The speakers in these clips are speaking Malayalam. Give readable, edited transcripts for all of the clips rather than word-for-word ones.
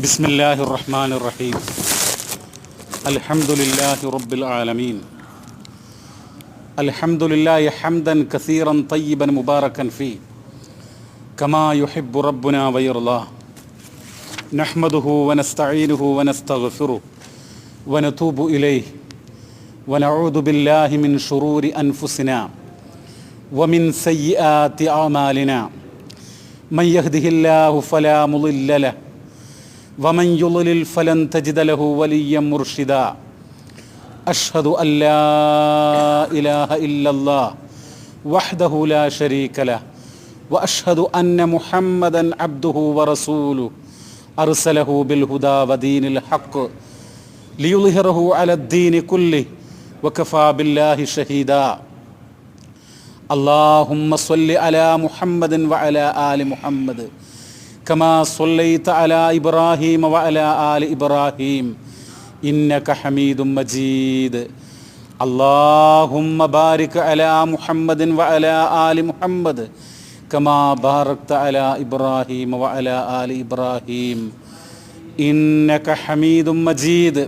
ബിസ്മില്ലാഹിർ റഹ്മാനിർ റഹീം. അൽഹംദുലില്ലാഹി റബ്ബിൽ ആലമീൻ. അൽഹംദുലില്ലാഹി ഹംദൻ കസീറൻ തയ്യിബൻ മുബാറകൻ ഫീ കമാ യുഹിബ്ബു റബ്ബുനാ വയർളാ. നഹ്മദുഹു വനസ്തഈനുഹു വനസ്തഗ്ഫിറുഹു വനതൂബു ഇലൈഹി വനഊദു ബില്ലാഹി മിൻ ശുറൂരി അൻഫുസിനാ വമിൻ സയ്യിആതി അഅമാലിനാ. മൻ യഹ്ദിഹില്ലാഹു ഫലാ മുളില്ല ലഹു വമൻ യുളിൽ ഫലൻ തജിദ ലഹു വലിയ്യൻ മുർഷിദാ. അഷ്ഹദു അല്ലാ ഇലാഹ ഇല്ലല്ലാഹ് വഹ്ദഹു ലാ ശരീക ലഹു വഅഷ്ഹദു അന്ന മുഹമ്മദൻ അബ്ദുഹു വറസൂലുഹു അർസലഹു ബിൽ ഹുദാ വദീനിൽ ഹഖ് ലിയുളിഹിറഹു അലദ്ദീനി കുല്ലിഹി വകഫാ ബില്ലാഹി ഷഹീദാ. അല്ലാഹുമ്മ സ്വല്ലി അലാ മുഹമ്മദിൻ വഅലാ ആലി മുഹമ്മദ് കമാ സ്വല്ലൈത അലാ ഇബ്രാഹീമ വഅലാ ആലി ഇബ്രാഹീം ഇന്നക ഹമീദും മജീദ്. അല്ലാഹുമ്മ ബാരിക് അലാ മുഹമ്മദിൻ വഅലാ ആലി മുഹമ്മദ് കമാ ബാറക്ത അലാ ഇബ്രാഹീമ വഅലാ ആലി ഇബ്രാഹീം ഇന്നക ഹമീദും മജീദ്.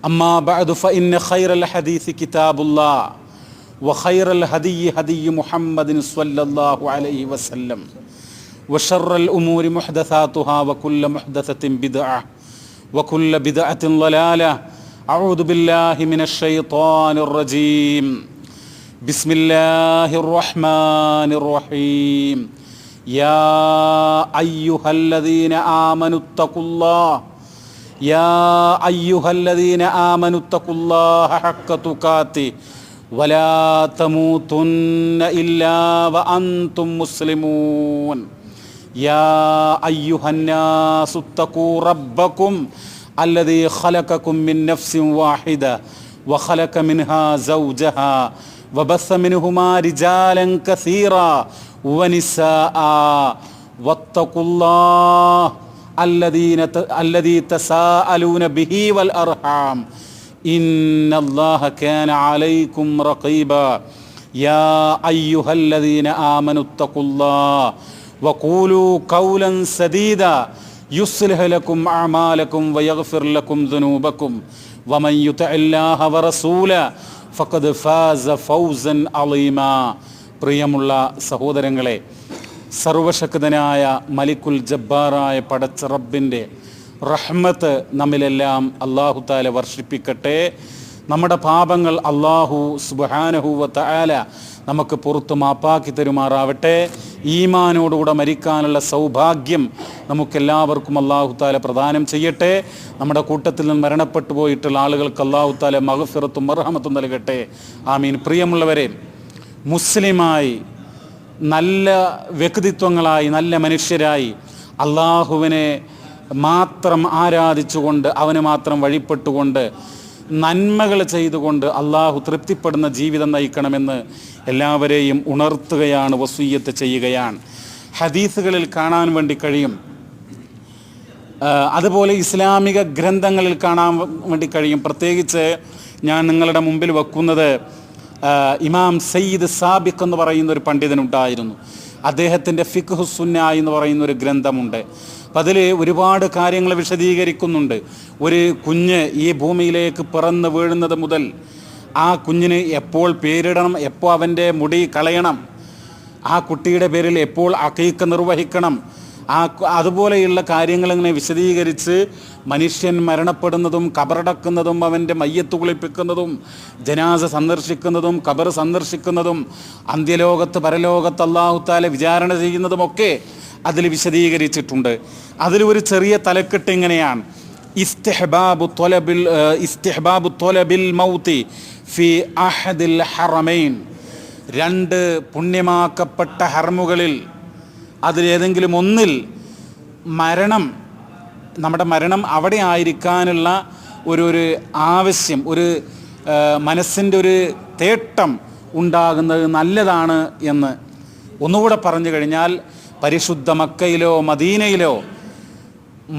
അമ്മാ ബഅദു ഫഇന്ന ഖൈറൽ ഹദീസ് കിതാബുല്ലാഹ് വഖൈറൽ ഹദിയ്യി ഹദിയ്യു മുഹമ്മദിൻ സ്വല്ലല്ലാഹു അലൈഹി വസല്ലം വശർറൽ ഉമൂരി മുഹ്ദസാതുഹാ വകുല്ലു മുഹ്ദസത്തിൻ ബിദ്അ വകുല്ലു ബിദ്അത്തിൻ ളലാല. അഊദു ബില്ലാഹി മിനശ് ശൈത്വാനിർ റജീം. ബിസ്മില്ലാഹിർ റഹ്മാനിർ റഹീം. യാ അയ്യുഹല്ലദീന ആമനുത്തഖുല്ലാഹ് ഹഖ്ക തുഖാതിഹി വലാ തമൂതുന്ന ഇല്ലാ വഅൻതും മുസ്ലിമൂൻ. യാ അയ്യുഹന്നാസു ഇത്തഖൂ റബ്ബക്കും അല്ലദീ ഖലഖകും മിൻ നഫ്സിൻ വാഹിദ വഖലഖ മിൻഹാ സൗജഹാ വബസ്സ മിൻഹുമാ റിജാലൻ കസീറാ വനിസാഅ വത്തഖുല്ലാഹ് അല്ലദീ തസാഅലൂന ബിഹി വൽ അർഹാം ഇന്നല്ലാഹ കാന അലൈക്കും റഖീബാ. യാ അയ്യുഹല്ലദീന ആമനുത്തഖുല്ലാഹ് വഖൂലൂ ഖൗലൻ സദീദാ യുസ്ലിഹ് ലക്കും അഅമാലക്കും വയഗ്ഫിർ ലക്കും ദുനൂബക്കും വമൻ യുതിഇല്ലാഹ വറസൂലഹു ഫഖദ് ഫാസ ഫൗസൻ അളീമാ. പ്രിയമുള്ള സഹോദരങ്ങളെ, സർവശക്തനായ മലിക്കുൽ ജബ്ബാറായ പടച്ച റബ്ബിൻ്റെ റഹ്മത്ത് നമ്മിലെല്ലാം അല്ലാഹു തആല വർഷിപ്പിക്കട്ടെ. നമ്മുടെ പാപങ്ങൾ അല്ലാഹു സുബ്ഹാനഹു വ തആല നമുക്ക് പുറത്തു മാപ്പാക്കി തരുമാറാവട്ടെ. ഈമാനോടുകൂടെ മരിക്കാനുള്ള സൗഭാഗ്യം നമുക്കെല്ലാവർക്കും അല്ലാഹു തആല പ്രദാനം ചെയ്യട്ടെ. നമ്മുടെ കൂട്ടത്തിൽ നിന്ന് മരണപ്പെട്ടു പോയിട്ടുള്ള ആളുകൾക്ക് അല്ലാഹു തആല മഗ്ഫിറത്തും മർഹമത്തും നൽകട്ടെ. ആമീൻ. പ്രിയമുള്ളവരെ, മുസ്ലിമായി നല്ല വ്യക്തിത്വങ്ങളായി നല്ല മനുഷ്യരായി അല്ലാഹുവിനെ മാത്രം ആരാധിച്ചുകൊണ്ട് അവന് മാത്രം വഴിപ്പെട്ടുകൊണ്ട് നന്മകൾ ചെയ്തുകൊണ്ട് അല്ലാഹു തൃപ്തിപ്പെടുന്ന ജീവിതം നയിക്കണമെന്ന് എല്ലാവരെയും ഉണർത്തുകയാണ്, വസിയ്യത്ത് ചെയ്യുകയാണ്. ഹദീസുകളിൽ കാണാൻ വേണ്ടി കഴിയും, അതുപോലെ ഇസ്ലാമിക ഗ്രന്ഥങ്ങളിൽ കാണാൻ വേണ്ടി കഴിയും. പ്രത്യേകിച്ച് ഞാൻ നിങ്ങളുടെ മുമ്പിൽ വെക്കുന്നത് ഇമാം സയ്യിദ് സാബിഖ് എന്ന് പറയുന്ന ഒരു പണ്ഡിതനുണ്ടായിരുന്നു. അദ്ദേഹത്തിൻ്റെ ഫിഖ്ഹു സുന്ന എന്ന് പറയുന്ന ഒരു ഗ്രന്ഥമുണ്ട്. അപ്പം അതിൽ ഒരുപാട് കാര്യങ്ങൾ വിശദീകരിക്കുന്നുണ്ട്. ഒരു കുഞ്ഞ് ഈ ഭൂമിയിലേക്ക് പിറന്ന് വീഴുന്നത് മുതൽ ആ കുഞ്ഞിന് എപ്പോൾ പേരിടണം, എപ്പോൾ അവൻ്റെ മുടി കളയണം, ആ കുട്ടിയുടെ പേരിൽ എപ്പോൾ അഖീഖ നിർവഹിക്കണം, അതുപോലെയുള്ള കാര്യങ്ങളിങ്ങനെ വിശദീകരിച്ച് മനുഷ്യൻ മരണപ്പെടുന്നതും ഖബറടക്കുന്നതും അവൻ്റെ മയ്യത്ത് കുളിപ്പിക്കുന്നതും ജനാസ സന്ദർശിക്കുന്നതും ഖബർ സന്ദർശിക്കുന്നതും അന്ത്യലോകത്ത് പരലോകത്ത് അല്ലാഹു തആല വിചാരണ ചെയ്യുന്നതുമൊക്കെ അതിൽ വിശദീകരിച്ചിട്ടുണ്ട്. അതിലൊരു ചെറിയ തലക്കെട്ട് ഇങ്ങനെയാണ്: ഇസ്തിഹ്ബാബു ത്വലബിൽ മൗതി ഫി അഹദിൽ ഹറമൈൻ. രണ്ട് പുണ്യമാക്കപ്പെട്ട ഹറമുകളിൽ അതിലേതെങ്കിലും ഒന്നിൽ നമ്മുടെ മരണം അവിടെ ആയിരിക്കാനുള്ള ഒരു ആവശ്യം, ഒരു മനസ്സിൻ്റെ ഒരു തേട്ടം ഉണ്ടാകുന്നത് നല്ലതാണ് എന്ന് ഒന്നുകൂടെ പറഞ്ഞു കഴിഞ്ഞാൽ, പരിശുദ്ധ മക്കയിലോ മദീനയിലോ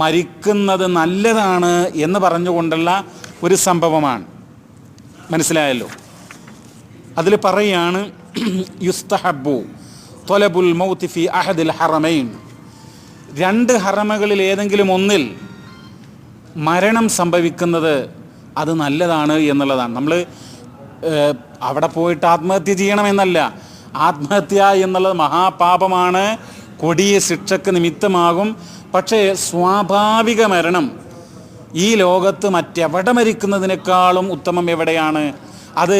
മരിക്കുന്നത് നല്ലതാണ് എന്ന് പറഞ്ഞുകൊണ്ടുള്ള ഒരു സംഭവമാണ്. മനസ്സിലായല്ലോ? അതിൽ പറയുകയാണ്, യുസ്തഹബ്ബു ത്വലബുൽ മൗതി ഫി അഹദിൽ ഹറമൈൻ. രണ്ട് ഹറമകളിൽ ഏതെങ്കിലും ഒന്നിൽ മരണം സംഭവിക്കുന്നത് അത് നല്ലതാണ് എന്നുള്ളതാണ്. നമ്മൾ അവിടെ പോയിട്ട് ആത്മഹത്യ ചെയ്യണമെന്നല്ല. ആത്മഹത്യ എന്നുള്ളത് മഹാപാപമാണ്, കൊടിയ ശിക്ഷക്ക് നിമിത്തമാകും. പക്ഷേ സ്വാഭാവിക മരണം ഈ ലോകത്ത് മറ്റെവിടെ മരിക്കുന്നതിനേക്കാളും ഉത്തമം എവിടെയാണ്? അത്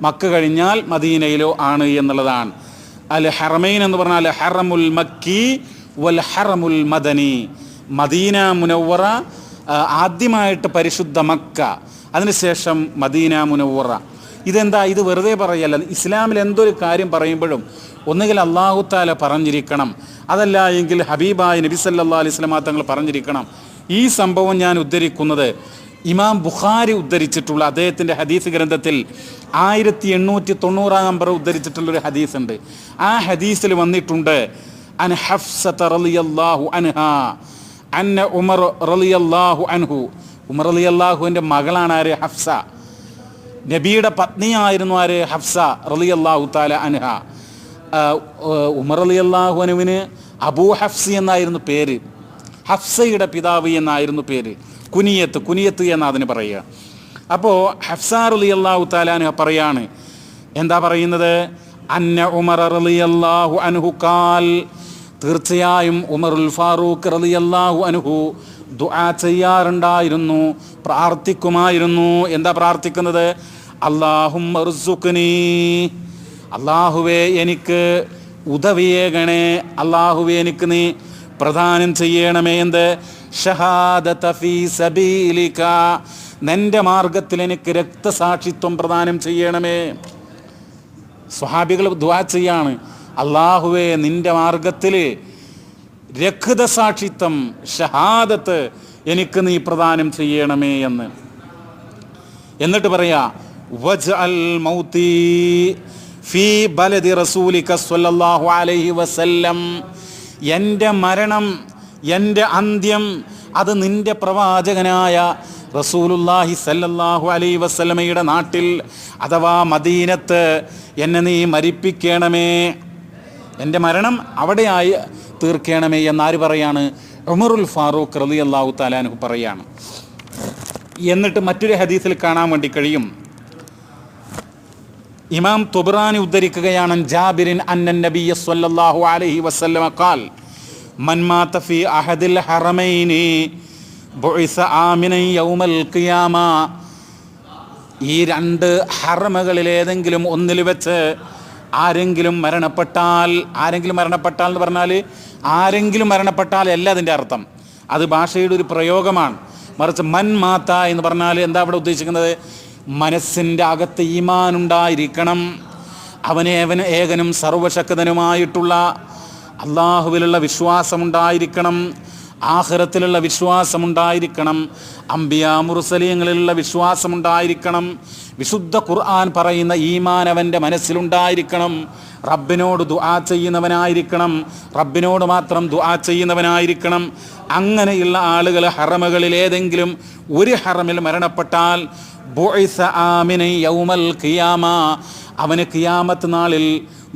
മക്ക കഴിഞ്ഞാൽ മദീനയിലോ ആണ് എന്നുള്ളതാണ്. അൽ ഹറമൈൻ എന്ന് പറഞ്ഞാൽ ഹറമുൽ മക്കി വൽ ഹറമുൽ മദനി. മദീന മുനവ്വറ, ആദ്യമായിട്ട് പരിശുദ്ധ മക്ക, അതിനുശേഷം മദീന മുനവ്വറ. ഇതെന്താ? ഇത് വെറുതെ പറയല്ല. ഇസ്ലാമിൽ എന്തൊരു കാര്യം പറയുമ്പോഴും ഒന്നുകിൽ അല്ലാഹു തആല പറഞ്ഞിരിക്കണം, അതല്ല എങ്കിൽ ഹബീബായ നബി സല്ലല്ലാഹു അലൈഹി വസല്ലം തങ്ങൾ പറഞ്ഞിരിക്കണം. ഈ സംഭവം ഞാൻ ഉദ്ധരിക്കുന്നത് ഇമാം ബുഖാരി ഉദ്ധരിച്ചിട്ടുള്ള അദ്ദേഹത്തിൻ്റെ ഹദീസ് ഗ്രന്ഥത്തിൽ 1890 നമ്പർ ഉദ്ധരിച്ചിട്ടുള്ളൊരു ഹദീസ് ഉണ്ട്. ആ ഹദീസിൽ വന്നിട്ടുണ്ട്, അൻ ഹഫ്സത റളിയല്ലാഹു അൻഹാ അന്ന ഉമർ റളിയല്ലാഹു അൻഹു. ഉമർ റളിയല്ലാഹുവിൻ്റെ മകളാണ് ആര്? ഹഫ്സ. നബിയുടെ പത്നിയായിരുന്നു ആര്? ഹഫ്സ റളിയല്ലാഹു തആല അൻഹ. ഉമർ റളിയല്ലാഹു അൻഹുവിന് അബൂ ഹഫ്സ് എന്നായിരുന്നു പേര്. ഹഫ്സയുടെ പിതാവ് എന്നായിരുന്നു പേര്. കുനിയത്ത് എന്നാ അതിന് പറയുക. അപ്പോൾ ഹഫ്സ റളിയല്ലാഹു തആല അൻഹ പറയാണ്, എന്താ പറയുന്നത്? അന്ന ഉമർ റളിയല്ലാഹു അൻഹു ഖാൽ, തീർച്ചയായും ഉമറുൽ ഫാറൂഖ് റളിയല്ലാഹു അൻഹു ദുആ ചെയ്യാറുണ്ടായിരുന്നു, പ്രാർത്ഥിക്കുമായിരുന്നു. എന്താ പ്രാർത്ഥിക്കുന്നത്? അല്ലാഹുമ്മ ർസുഖ്നി, അല്ലാഹുവേ എനിക്ക് ഉദവിയേകണേ, അല്ലാഹുവേ എനിക്ക് നീ പ്രദാനം ചെയ്യണമേ. എന്ത്? ഷഹാദത ഫീ സബീലിക, നിന്റെ മാർഗത്തിൽ എനിക്ക് രക്തസാക്ഷിത്വം പ്രദാനം ചെയ്യണമേ. സ്വഹാബികൾ ദുആ ചെയ്യാണ്, അല്ലാഹുവേ നിന്റെ മാർഗത്തിൽ രക്തസാക്ഷിത്വം, ഷഹാദത്ത് എനിക്ക് നീ പ്രദാനം ചെയ്യണമേ എന്ന്. എന്നിട്ട് പറയാ, വജ്അൽ മൗതി ഫീ ബലദി റസൂലിക സ്വല്ലല്ലാഹു അലൈഹി വസല്ലം, എൻ്റെ മരണം, എൻ്റെ അന്ത്യം അത് നിൻ്റെ പ്രവാചകനായ റസൂലുള്ളാഹി സല്ലല്ലാഹു അലൈഹി വസല്ലമയുടെ നാട്ടിൽ അഥവാ മദീനത്ത് എന്നെ നീ മരിപ്പിക്കണമേ, എൻ്റെ മരണം അവിടെയായി തീർക്കണമേ എന്നാര് പറയാണ്? ഉമറുൽ ഫാറൂഖ് റളിയല്ലാഹു തആല അൻഹു പറയാണ്. എന്നിട്ട് മറ്റൊരു ഹദീസിൽ കാണാൻ വേണ്ടി കഴിയും, ഇമാം തുബ്രാനി ഉദ്ധരിക്കുകയാണ്, ജാബിറിൻ അന്നൻ നബിയ സ്വല്ലല്ലാഹു അലൈഹി വസല്ലമ ഖാൽ മൻ മാത ഫീ അഹദിൽ ഹറമൈനി ബുഇസ ആമിനൻ യൗമൽ ഖിയാമ. ഈ രണ്ട് ഹറമകളിൽ ഏതെങ്കിലും ഒന്നിൽ വെച്ച് ആരെങ്കിലും മരണപ്പെട്ടാൽ എന്ന് പറഞ്ഞാൽ ആരെങ്കിലും മരണപ്പെട്ടാൽ അല്ല അതിൻ്റെ അർത്ഥം, അത് ഭാഷയുടെ ഒരു പ്രയോഗമാണ്. മറിച്ച് മൻ മാത എന്ന് പറഞ്ഞാൽ എന്താ അവിടെ ഉദ്ദേശിക്കുന്നത്? മനസ്സിൻ്റെ അകത്ത് ഈമാൻ ഉണ്ടായിരിക്കണം, അവൻ ഏകനും സർവശക്തനുമായിട്ടുള്ള അള്ളാഹുവിലുള്ള വിശ്വാസമുണ്ടായിരിക്കണം, ആഖിറത്തിലുള്ള വിശ്വാസമുണ്ടായിരിക്കണം, അംബിയാ മുർസലീങ്ങളിലുള്ള വിശ്വാസമുണ്ടായിരിക്കണം, വിശുദ്ധ ഖുർആൻ പറയുന്ന ഈമാൻ അവൻ്റെ മനസ്സിലുണ്ടായിരിക്കണം, റബ്ബിനോട് ദുആ ചെയ്യുന്നവനായിരിക്കണം, റബ്ബിനോട് മാത്രം ദുആ ചെയ്യുന്നവനായിരിക്കണം. അങ്ങനെയുള്ള ആളുകൾ ഹറമുകളിൽ ഏതെങ്കിലും ഒരു ഹറമിൽ മരണപ്പെട്ടാൽ ബുഇസ ആമിനൻ യൗമൽ ഖിയാമ, അവന് ഖിയാമത്ത് നാളിൽ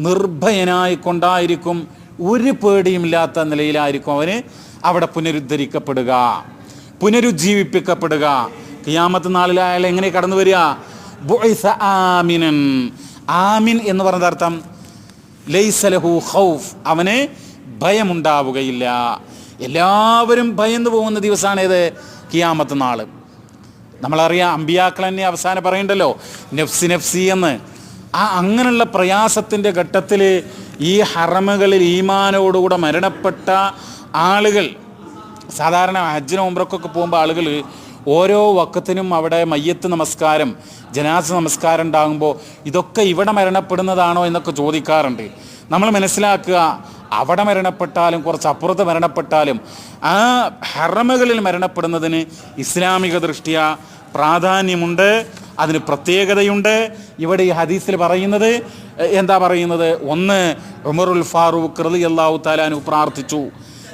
നിർഭയനായി കൊണ്ടായിരിക്കും, ഒരു പേടിയുമില്ലാത്ത നിലയിലായിരിക്കും അവന് അവിടെ പുനരുദ്ധരിക്കപ്പെടുക, പുനരുജ്ജീവിപ്പിക്കപ്പെടുക. ഖിയാമത്ത് നാളിൽ അയാൾ എങ്ങനെ കടന്നു വരിക? ബുഇസ ആമിനൻ. ആമിൻ എന്ന് പറഞ്ഞ അർത്ഥം ലൈസ ലഹു ഖൗഫ്, അവന് ഭയമുണ്ടാവുകയില്ല. എല്ലാവരും ഭയന്നു പോകുന്ന ദിവസമാണ് ഏത്? ഖിയാമത്ത് നാൾ. നമ്മളറിയാം, അമ്പിയാക്കൾ തന്നെ അവസാനം പറയണ്ടല്ലോ നഫ്സി നഫ്സി എന്ന്. അങ്ങനെയുള്ള പ്രയാസത്തിൻ്റെ ഘട്ടത്തിൽ ഈ ഹറമുകളിൽ ഈമാനോടുകൂടെ മരണപ്പെട്ട ആളുകൾ, സാധാരണ ഹജ്ജിനും ഉംറക്കൊക്കെ പോകുമ്പോൾ ആളുകൾ ഓരോ വക്കത്തിനും അവിടെ മയ്യത്ത് നമസ്കാരം, ജനാസ നമസ്കാരം ഉണ്ടാകുമ്പോൾ ഇതൊക്കെ ഇവിടെ മരണപ്പെടുന്നതാണോ എന്നൊക്കെ ചോദിക്കാറുണ്ട്. നമ്മൾ മനസ്സിലാക്കുക, അവിടെ മരണപ്പെട്ടാലും കുറച്ച് അപ്പുറത്ത് മരണപ്പെട്ടാലും ആ ഹറമുകളിൽ മരണപ്പെടുന്നതിന് ഇസ്ലാമിക ദൃഷ്ട്യാ പ്രാധാന്യമുണ്ട്, അതിന് പ്രത്യേകതയുണ്ട്. ഇവിടെ ഈ ഹദീസിൽ പറയുന്നത് എന്താ പറയുന്നത്? ഒന്ന്, ഉമറുൽ ഫാറൂഖ് റളിയല്ലാഹു തആല അൻഹു പ്രാർത്ഥിച്ചു,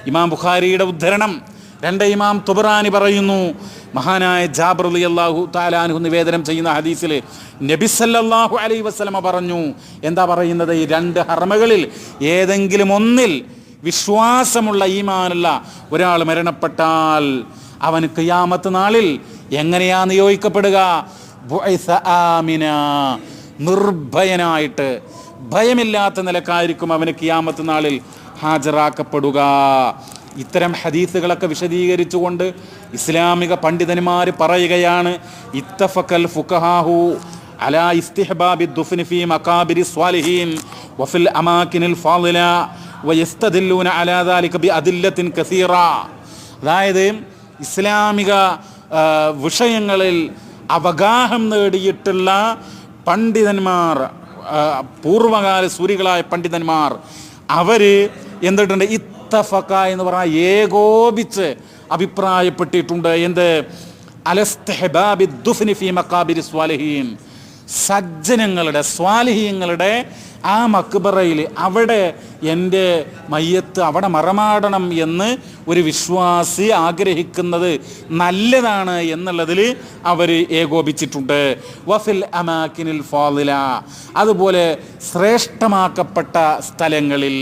ഇമാം ബുഖാരിയുടെ ഉദ്ധരണം. രണ്ട്, ഇമാം തുബ്രാനി പറയുന്നു, മഹാനായ ജാബിർ റളിയല്ലാഹു തആല അൻഹു നിവേദനം ചെയ്യുന്ന ഹദീസിൽ നബി സല്ലല്ലാഹു അലൈഹി വസല്ലമ പറഞ്ഞു. എന്താ പറയുന്നത്? ഈ രണ്ട് ഹറമുകളിൽ ഏതെങ്കിലും ഒന്നിൽ വിശ്വാസമുള്ള ഈമാനുള്ള ഒരാൾ മരണപ്പെട്ടാൽ അവന് ഖിയാമത്ത് നാളിൽ എങ്ങനെയാ നിയോഗിക്കപ്പെടുക? ബുഇസ ആമിന, നിർഭയനായിട്ട് ഭയമില്ലാത്ത നിലക്കായിരിക്കും അവന് ഖിയാമത്ത് നാളിൽ ഹാജരാക്കപ്പെടുക. ഇത്തരം ഹദീസുകളൊക്കെ വിശദീകരിച്ചുകൊണ്ട് ഇസ്ലാമിക പണ്ഡിതന്മാർ പറയുകയാണ്, ഇത്തഫഖൽ ഫുഖഹാഹു അലാ ഇസ്തിഹ്ബാബി ദുഫ്നി ഫീ മഖാബിരി സ്വാലിഹീൻ വഫിൽ അമാകിനിൽ ഫാളില വയസ്തദില്ലൂന അലാ ദാലിക ബിഅദില്ലത്തിൻ കസീറ. അതായത് ഇസ്ലാമിക വിഷയങ്ങളിൽ അവഗാഹം നേടിയിട്ടുള്ള പണ്ഡിതന്മാർ, പൂർവകാല സൂരികളായ പണ്ഡിതന്മാർ, അവർ എന്തിട്ടുണ്ട്? ഇത്തഫഖ എന്ന് പറഞ്ഞാൽ ഏകോപിച്ച് അഭിപ്രായപ്പെട്ടിട്ടുണ്ട്. എന്ത്? അലസ്തിഹ്ബാബി ദുഫ്നി ഫീ മഖാബിരി സ്വാലിഹീൻ, സജ്ജനങ്ങളുടെ സ്വാലിഹീങ്ങളുടെ ആ മക്ബറയിൽ അവിടെ എൻ്റെ മയ്യത്ത് അവിടെ മറമാടണം എന്ന് ഒരു വിശ്വാസി ആഗ്രഹിക്കുന്നത് നല്ലതാണ് എന്നുള്ളതിൽ അവർ ഏകോപിച്ചിട്ടുണ്ട്. വഫിൽ അമാകിനിൽ ഫാളില, അതുപോലെ ശ്രേഷ്ഠമാക്കപ്പെട്ട സ്ഥലങ്ങളിൽ.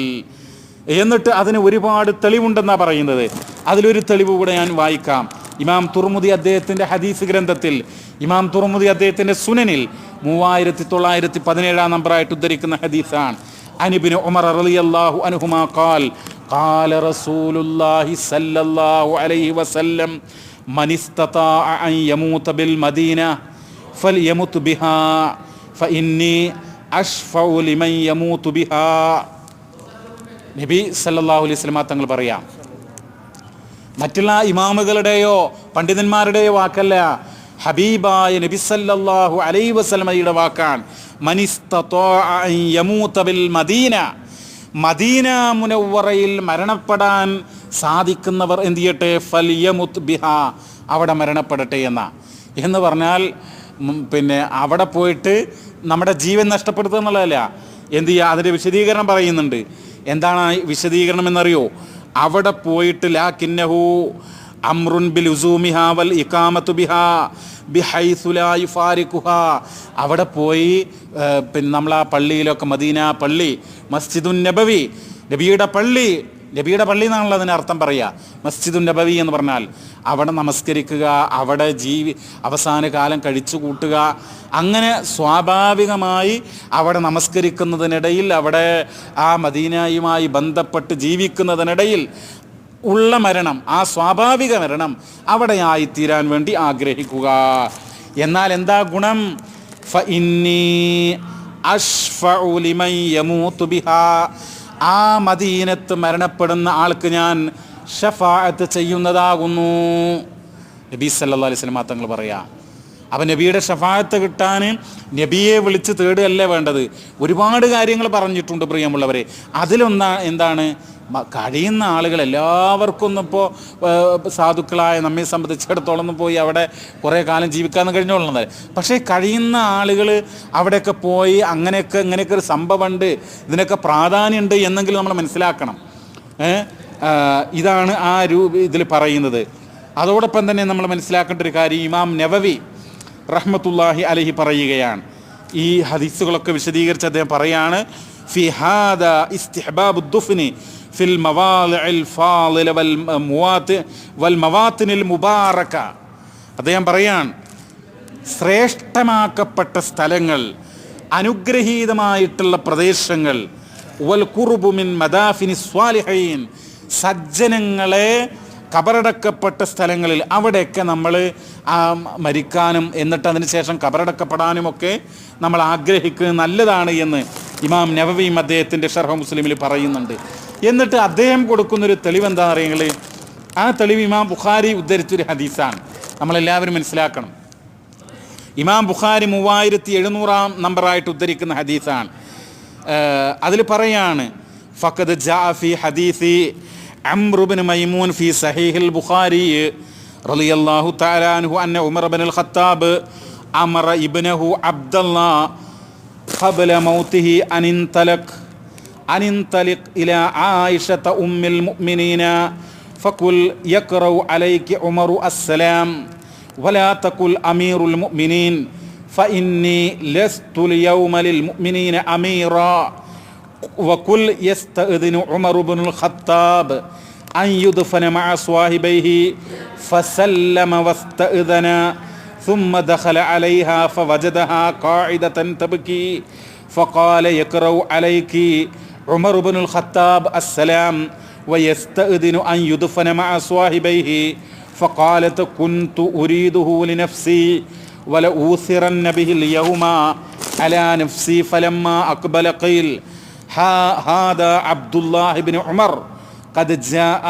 എന്നിട്ട് അതിന് ഒരുപാട് തെളിവുണ്ടെന്നാണ് പറയുന്നത്. അതിലൊരു തെളിവ് കൂടെ ഞാൻ വായിക്കാം. ഇമാം തുർമുദി അദ്ദേഹത്തിൻ്റെ ഹദീസ് ഗ്രന്ഥത്തിൽ, ഇമാം തുർമുദി അദ്ദേഹത്തിൻ്റെ സുനനിൽ 3917 നമ്പറായിട്ട് ഉദ്ധരിക്കുന്ന ഹദീസാണ്. അനിബ്നു ഉമർ റളിയല്ലാഹു അൻഹുമാ ഖാൽ ഖാല റസൂലുള്ളാഹി സ്വല്ലല്ലാഹു അലൈഹി വസല്ലം മൻ ഇസ്തതാഅ അൻ യമൂത ബിൽ മദീന ഫൽയമുത് ബിഹാ ഫഇന്നി അഷ്ഫഉ ലിമൻ യമൂതു ബിഹാ. നബി സല്ലല്ലാഹു അലൈഹി വസല്ലം തങ്ങൾ പറയാം, മറ്റുള്ള ഇമാമുകളുടെയോ പണ്ഡിതന്മാരുടെയോ വാക്കല്ല, ഹബീബായ നബി സല്ലല്ലാഹു അലൈഹി വസല്ലമയുടെ വാക്കാണ്. മനിസ്തതാഅ അൻ യമൂത ബിൽ മദീന, മദീന മുനവ്വറയിൽ മരണപ്പെടാൻ സാധിക്കുന്നവർ എന്ത് ചെയ്യട്ടെ? ഫൽയമുത് ബിഹാ, അവിടെ മരണപ്പെടട്ടെ എന്ന് പറഞ്ഞാൽ പിന്നെ അവിടെ പോയിട്ട് നമ്മുടെ ജീവൻ നഷ്ടപ്പെടുത്തുക എന്നുള്ളതല്ല. എന്ത് ചെയ്യുക? അതിൻ്റെ വിശദീകരണം പറയുന്നുണ്ട്. എന്താണ് വിശദീകരണം എന്നറിയോ? അവിടെ പോയിട്ട് ലാകിന്നഹു അംറുൻ ബിൽ ഉസൂമിഹാ വൽ ഇഖാമത്തു ബിഹാ ബിഹൈസു ലാ യുഫാരിഖുഹാ. അവിടെ പോയി പിന്നെ നമ്മൾ ആ പള്ളിയിലൊക്കെ, മദീന പള്ളി, മസ്ജിദുൻ നബവി, നബിയുടെ പള്ളി, നബിയുടെ പള്ളി എന്നാണല്ലോ അതിന് അർത്ഥം പറയുക. മസ്ജിദുൻ നബവി എന്ന് പറഞ്ഞാൽ അവിടെ നമസ്കരിക്കുക, അവിടെ അവസാന കാലം കഴിച്ചു കൂട്ടുക. അങ്ങനെ സ്വാഭാവികമായി അവിടെ നമസ്കരിക്കുന്നതിനിടയിൽ, അവിടെ ആ മദീനയുമായി ബന്ധപ്പെട്ട് ജീവിക്കുന്നതിനിടയിൽ ഉള്ള മരണം, ആ സ്വാഭാവിക മരണം അവിടെ ആയിത്തീരാൻ വേണ്ടി ആഗ്രഹിക്കുക. എന്നാൽ എന്താ ഗുണം? ഫഇന്നി അഷ്ഫഉ ലിമൻ യമൂതു ബിഹാ, ആ മദീനത്ത് മരണപ്പെടുന്ന ആൾക്ക് ഞാൻ ഷഫാഅത്ത് ചെയ്യുന്നതാകുന്നു. നബി സല്ലല്ലാഹു അലൈഹി വസല്ലം തങ്ങൾ പറയാ. അപ്പം നബിയുടെ ഷഫാഅത്ത് കിട്ടാൻ നബിയെ വിളിച്ച് തേടുകയല്ലേ വേണ്ടത്. ഒരുപാട് കാര്യങ്ങൾ പറഞ്ഞിട്ടുണ്ട് പ്രിയമുള്ളവരെ. എന്താണ്? കഴിയുന്ന ആളുകൾ എല്ലാവർക്കും ഒന്നും ഇപ്പോൾ സാധുക്കളായ നമ്മെ സംബന്ധിച്ചിടത്തോളം ഒന്നും പോയി അവിടെ കുറേ കാലം ജീവിക്കാമെന്ന് കഴിഞ്ഞോളുന്നത്. പക്ഷേ കഴിയുന്ന ആളുകൾ അവിടെയൊക്കെ പോയി ഇങ്ങനെയൊക്കെ ഒരു സംഭവമുണ്ട്, ഇതിനൊക്കെ പ്രാധാന്യമുണ്ട് എന്നെങ്കിലും നമ്മൾ മനസ്സിലാക്കണം. ഇതാണ് ആ ഇതിൽ പറയുന്നത്. അതോടൊപ്പം തന്നെ നമ്മൾ മനസ്സിലാക്കേണ്ട ഒരു കാര്യം, ഇമാം നവവി റഹ്മത്തുള്ളാഹി അലൈഹി പറയുകയാണ്. ഈ ഹദീസുകളൊക്കെ വിശദീകരിച്ച് അദ്ദേഹം പറയാണ്, ഫി ഹാദാ ഇസ്തിഹ്ബാബു ദുഫ്നി ഫിൽ മവാളിഇൽ ഫാളില വൽ മവാത്തിനിൽ മുബാറക. അദ്ദേഹം പറയാൻ, ശ്രേഷ്ഠമാക്കപ്പെട്ട സ്ഥലങ്ങൾ, അനുഗ്രഹീതമായിട്ടുള്ള പ്രദേശങ്ങൾ, വൽ ഖുർബു മിൻ മദാഫിനി സ്വാലിഹീൻ, സജ്ജനങ്ങളെ കബറടക്കപ്പെട്ട സ്ഥലങ്ങളിൽ അവിടെയൊക്കെ നമ്മൾ മരിക്കാനും എന്നിട്ട് അതിന് ശേഷം കബറടക്കപ്പെടാനുമൊക്കെ നമ്മൾ ആഗ്രഹിക്കുന്നത് നല്ലതാണ് എന്ന് ഇമാം നവവിയും അദ്ദേഹത്തിൻ്റെ ഷർഹ് മുസ്ലിമിൽ പറയുന്നുണ്ട്. എന്നിട്ട് അദ്ദേഹം കൊടുക്കുന്നൊരു തെളിവ് എന്താണെന്ന് അറിയുന്നത്? ആ തെളിവ് ഇമാം ബുഖാരി ഉദ്ധരിച്ചൊരു ഹദീസാണ്, നമ്മളെല്ലാവരും മനസ്സിലാക്കണം. ഇമാം ബുഖാരി 3700 നമ്പറായിട്ട് ഉദ്ധരിക്കുന്ന ഹദീസാണ്. അതിൽ പറയാണ്, ഫഖദ് ജാഅ ഫി ഹദീസി അംർ ഇബ്നു മൈമൂൻ ഫി സഹീഹിൽ ബുഖാരി റളിയല്ലാഹു തആല അൻഹു അന്ന ഉമർ ഇബ്നുൽ ഖത്താബ് അമറ ഇബ്നഹു അബ്ദുല്ലാഹ് ഖബ്ല മൗതിഹി അനിന്തലിഖ് ഇലാ ആയിഷത ഉമ്മിൽ മുഅ്മിനീന ഫഖുൽ യഖറഉ അലൈകി ഉമറു അസ്സലാം വലാ തഖുൽ അമീറുൽ മുഅ്മിനീൻ ഫഇന്നി ലസ്തു ലിയൗമ ലിൽ മുഅ്മിനീന അമീറാ വകുൽ യസ്തഅ്ദിനു ഉമർ ഇബ്നുൽ ഖത്താബ് അൻ യുദ്ഫന മഅ സ്വാഹിബൈഹി ഫസല്ലമ വസ്തഅ്ദന ثم دخل عليها فوجدها قاعدة تبكي فقال يقرأ عليك عمر بن الخطاب السلام ويستأذن أن يدفن مع صاحبيه فقالت كنت أريده لنفسي ولأوثرن به اليوم على نفسي فلما أقبل قيل هذا عبد الله بن عمر قد جاء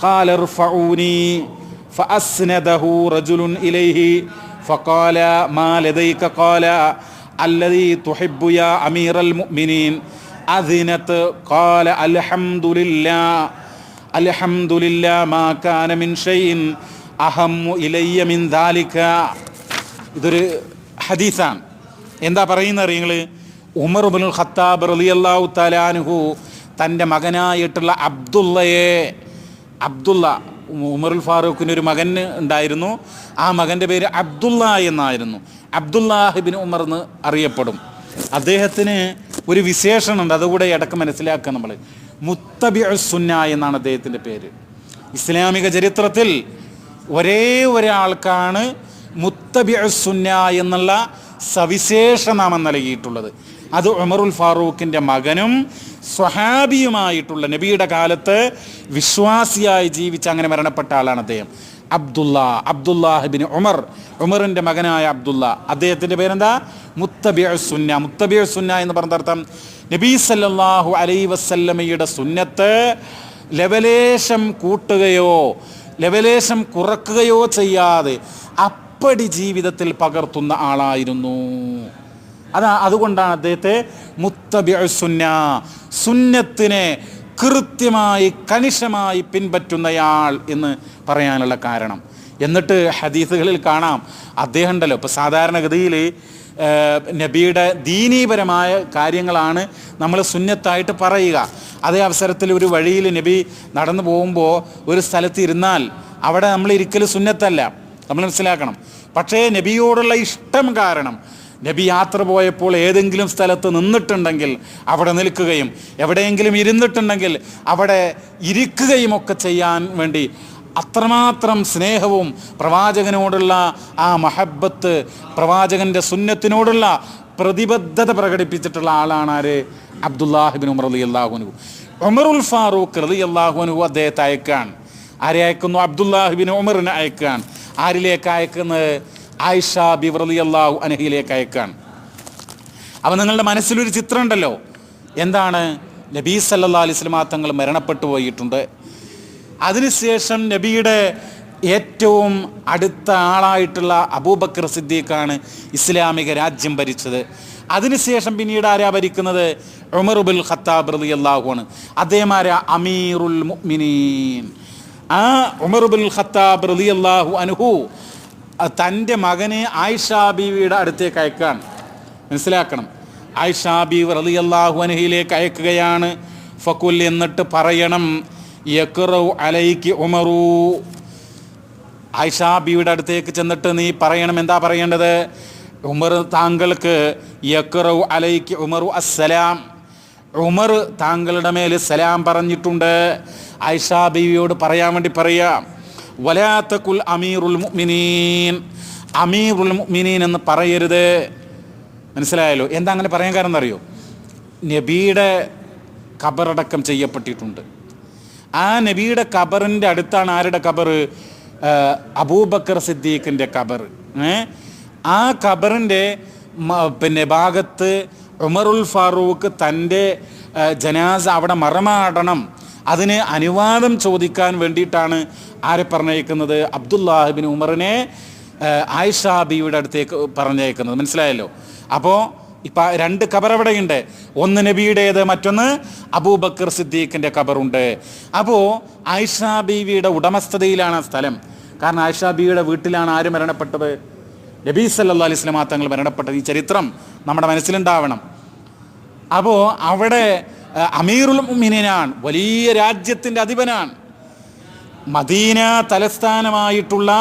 قال ارفعوني فأسنده رجل إليه فقال ما لديك قال الذي تحب يا أمير المؤمنين أذنت قال الحمد لله ما كان من شيء أهم إلي من ذلك. ഇതൊരു ഹദീസാണ്. എന്താ പറയുന്നത് അറിയുങ്ങൾ? ഉമർ ഇബ്നുൽ ഖത്താബ് റളിയല്ലാഹു തആല അൻഹു തൻ്റെ മകനായിട്ടുള്ള അബ്ദുള്ള ഉമറുൽ ഫാറൂഖിന് ഒരു മകൻ ഉണ്ടായിരുന്നു. ആ മകൻ്റെ പേര് അബ്ദുള്ള എന്നായിരുന്നു. അബ്ദുല്ലാഹിബിൻ ഉമർ എന്ന് അറിയപ്പെടും. അദ്ദേഹത്തിന് ഒരു വിശേഷണമുണ്ട്, അതുകൂടെ ഇടക്ക് മനസ്സിലാക്കുക നമ്മൾ. മുത്തബിഉസ് സുന്ന എന്നാണ് അദ്ദേഹത്തിൻ്റെ പേര്. ഇസ്ലാമിക ചരിത്രത്തിൽ ഒരേ ഒരാൾക്കാണ് മുത്തബിഉസ് സുന്ന എന്നുള്ള സവിശേഷ നാമം നൽകിയിട്ടുള്ളത്. അത് ഉമറുൽ ഫാറൂഖിൻ്റെ മകനും സ്വഹാബിയുമായിട്ടുള്ള, നബിയുടെ കാലത്ത് വിശ്വാസിയായി ജീവിച്ച് അങ്ങനെ മരണപ്പെട്ട ആളാണ് അദ്ദേഹം. അബ്ദുല്ലാഹിബിൻ ഉമറിൻ്റെ മകനായ അബ്ദുള്ള. അദ്ദേഹത്തിൻ്റെ പേരെന്താ? മുത്തബിഉസ് സുന്ന. മുത്തബിഉസ് സുന്ന എന്ന് പറഞ്ഞർത്ഥം നബി സല്ലല്ലാഹു അലൈഹി വസല്ലമയുടെ സുന്നത്ത് ലവലേശം കൂട്ടുകയോ ലവലേശം കുറക്കുകയോ ചെയ്യാതെ അപ്പടി ജീവിതത്തിൽ പകർത്തുന്ന ആളായിരുന്നു. അതുകൊണ്ടാണ് അദ്ദേഹത്തെ മുത്തബിഉസ് സുന്ന, സുന്നത്തിനെ കൃത്യമായി കണിശമായി പിൻപറ്റുന്നയാൾ എന്ന് പറയാനുള്ള കാരണം. എന്നിട്ട് ഹദീസുകളിൽ കാണാം അദ്ദേഹം ഉണ്ടല്ലോ, ഇപ്പോൾ സാധാരണഗതിയിൽ നബിയുടെ ദീനീപരമായ കാര്യങ്ങളാണ് നമ്മൾ സുന്നത്തായിട്ട് പറയുക. അതേ അവസരത്തിൽ ഒരു വഴിയിൽ നബി നടന്നു പോകുമ്പോൾ ഒരു സ്ഥലത്ത് ഇരുന്നാൽ അവിടെ നമ്മൾ ഇരിക്കൽ സുന്നത്തല്ല, നമ്മൾ മനസ്സിലാക്കണം. പക്ഷേ നബിയോടുള്ള ഇഷ്ടം കാരണം നബി യാത്ര പോയപ്പോൾ ഏതെങ്കിലും സ്ഥലത്ത് നിന്നിട്ടുണ്ടെങ്കിൽ അവിടെ നിൽക്കുകയും എവിടെയെങ്കിലും ഇരുന്നിട്ടുണ്ടെങ്കിൽ അവിടെ ഇരിക്കുകയും ഒക്കെ ചെയ്യാൻ വേണ്ടി അത്രമാത്രം സ്നേഹവും പ്രവാചകനോടുള്ള ആ മഹബത്ത്, പ്രവാചകൻ്റെ സുന്നത്തിനോടുള്ള പ്രതിബദ്ധത പ്രകടിപ്പിച്ചിട്ടുള്ള ആളാണ് ആര്? അബ്ദുല്ലാഹിബിൻ ഉമർ റളിയല്ലാഹു അൻഹു. ഉമറുൽ ഫാറൂഖ് റളിയല്ലാഹു അൻഹു അദ്ദേഹത്തെ അയക്കാൻ. ആരെ അയക്കുന്നു? അബ്ദുല്ലാഹിബിൻ ഉമറിനെ അയക്കാൻ. ആരിലേക്ക് അയക്കുന്നത്? ആയിഷ ബിവി റളിയല്ലാഹു അൻഹയിലേക്ക് അയക്കാൻ. അപ്പം നിങ്ങളുടെ മനസ്സിലൊരു ചിത്രം ഉണ്ടല്ലോ, എന്താണ്? നബി സല്ലല്ലാഹു അലൈഹി വസല്ലം തങ്ങൾ മരണപ്പെട്ടു പോയിട്ടുണ്ട്. അതിനുശേഷം നബിയുടെ ഏറ്റവും അടുത്ത ആളായിട്ടുള്ള അബൂബക്കർ സിദ്ദീഖാണ് ഇസ്ലാമിക രാജ്യം ഭരിച്ചത്. അതിനുശേഷം പിന്നീട് ആരാ ഭരിക്കുന്നത്? ഉമർ ഇബ്നുൽ ഖത്താബ് റളിയല്ലാഹു അൻഹു. അദ്ദേഹം ആരാ? അമീറുൽ മുഅ്മിനീൻ. ആ ഉമർ ഇബ്നുൽ ഖത്താബ് റളിയല്ലാഹു അൻഹു തൻ്റെ മകനെ ആയിഷ ബീവിയുടെ അടുത്തേക്ക് അയക്കാൻ. മനസ്സിലാക്കണം, ആയിഷ ബീവി റളിയല്ലാഹു അൻഹയിലേക്ക് അയക്കുകയാണ്. ഫഖുൽ, എന്നിട്ട് പറയണം, യഖ്റഉ അലൈകി ഉമറു. ആയിഷ ബീവിയുടെ അടുത്തേക്ക് ചെന്നിട്ട് നീ പറയണം. എന്താ പറയേണ്ടത്? ഉമർ താങ്കൾക്ക്, യഖ്റഉ അലൈകി ഉമറു അസ്സലാം, ഉമർ താങ്കളുടെ മേൽ സലാം പറഞ്ഞിട്ടുണ്ട്. ആയിഷ ബീവിയോട് പറയാൻ വേണ്ടി പറയാം. വലാ തഖുൽ അമീറുൽ മുഅ്മിനീൻ, അമീറുൽ മുഅ്മിനീൻ എന്ന് പറയരുത്. മനസ്സിലായല്ലോ? എന്താ അങ്ങനെ പറയാൻ കാരണം എന്നറിയോ? നബിയുടെ ഖബറടക്കം ചെയ്യപ്പെട്ടിട്ടുണ്ട്. ആ നബിയുടെ ഖബറിൻ്റെ അടുത്താണ് ആരുടെ ഖബർ? അബൂബക്കർ സിദ്ദീഖിൻ്റെ ഖബർ. ആ ഖബറിൻ്റെ ഭാഗത്ത് ഉമറുൽ ഫാറൂഖ് തൻ്റെ ജനാസ അവിടെ മറമാടണം, അതിന് അനുവാദം ചോദിക്കാൻ വേണ്ടിയിട്ടാണ് ആരെ പറഞ്ഞയക്കുന്നത്? അബ്ദുല്ലാഹിബിൻ ഉമറിനെ ആയിഷ ബീവിയുടെ അടുത്തേക്ക് പറഞ്ഞയക്കുന്നത്. മനസ്സിലായല്ലോ? അപ്പോൾ ഇപ്പം രണ്ട് ഖബർ അവിടെയുണ്ട്. ഒന്ന് നബിയുടേത്, മറ്റൊന്ന് അബൂബക്കർ സിദ്ദീഖിൻ്റെ ഖബറുണ്ട്. അപ്പോൾ ആയിഷ ബീവിയുടെ ഉടമസ്ഥതയിലാണ് ആ സ്ഥലം. കാരണം ആയിഷ ബീവിയുടെ വീട്ടിലാണ് ആര് മരണപ്പെട്ടത്? നബി സല്ലല്ലാഹു അലൈഹി വസല്ലം തങ്ങൾ മരണപ്പെട്ടത്. ഈ ചരിത്രം നമ്മുടെ മനസ്സിലുണ്ടാവണം. അപ്പോൾ അവിടെ അമീറുൽ മുഅ്മിനീനാണ്, വലിയ രാജ്യത്തിൻ്റെ അധിപനാണ്. മദീന തലസ്ഥാനമായിട്ടുള്ള